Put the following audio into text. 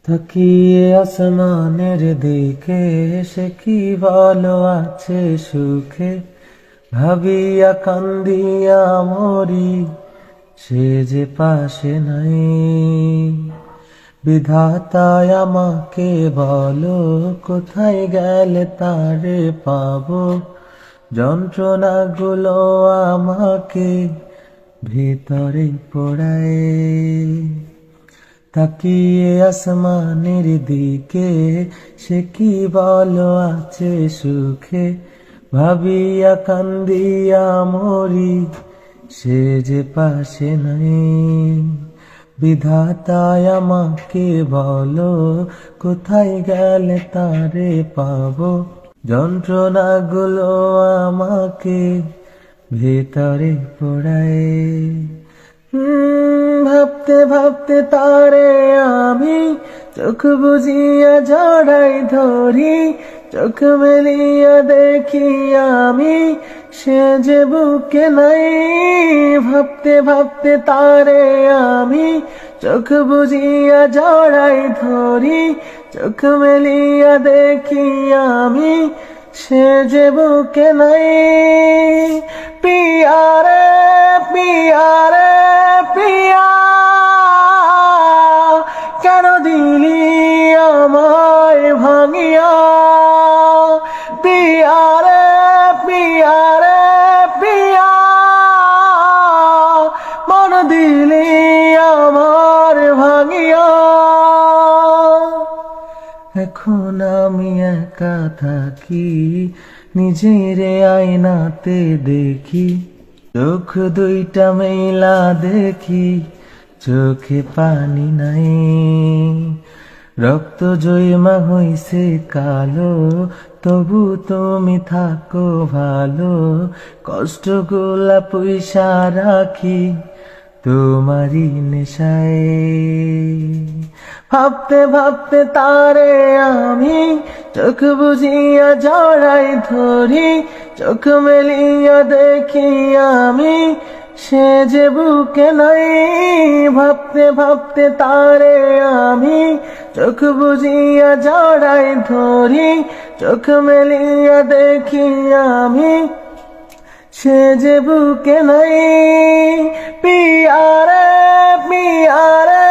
তাকিয়ে আসমানের দিকে সে কি ভালো আছে সুখে, ভাবিয়া কান্দিয়া মরি সে যে পাশে নাই। বিধাতায় আমাকে বলো কোথায় গেলে তারে পাবো, যন্ত্রণাগুলো আমাকে ভিতরে পোড়ায়। তাকিয়ে আসমানের দিকে সে কি ভালো আছে সুখে, ভাবিয়া কান্দিয়া মরি সে যে পাশে নাই। বিধাতায় আমাকে বলো কোথায় গেলে তারে পাবো, যন্ত্রণাগুলো আমাকে ভিতরে পোড়ায়। ভাবতে ভাবতে তারে আমি চোখ বুজিয়া জড়াই ধরি, চোখ মেলিয়া দেখি আমি সে যে বুকে নাই। ভাবতে ভাবতে তারে আমি চোখ বুজিয়া জড়াই ধরি, চোখ মেলিয়া দেখি আমি সে যে বুকে নাই। পিয়ারে পিয়ারে পিয়া, কেন দিলি আমায় ভাঙিয়া? পিয়ারে পিয়ারে পিয়া, মন দিলি আমার ভাঙিয়া। এখন আমি একা থাকি, নিজেরে আয়নাতে দেখি, চোখ দুইটা মেলা দেখি, চোখে পানি নাই। রক্ত জয়মা হইছে কালো, তবু তুমি থাকো ভালো, কষ্টগুলা পয়সা রাখি তোমারই নেশায়। ভাবতে ভাবতে তারে আমি চোখ বুজিয়া জড়াই ধরি, চোখ মেলিয়া দেখি আমি সে যে বুকে নাই। ভাবতে ভাবতে তারে আমি চোখ বুজিয়া জড়াই ধরি, চোখ মেলিয়া দেখি আমি সে যে বুকে নাই। পিয়ারে পিয়ারে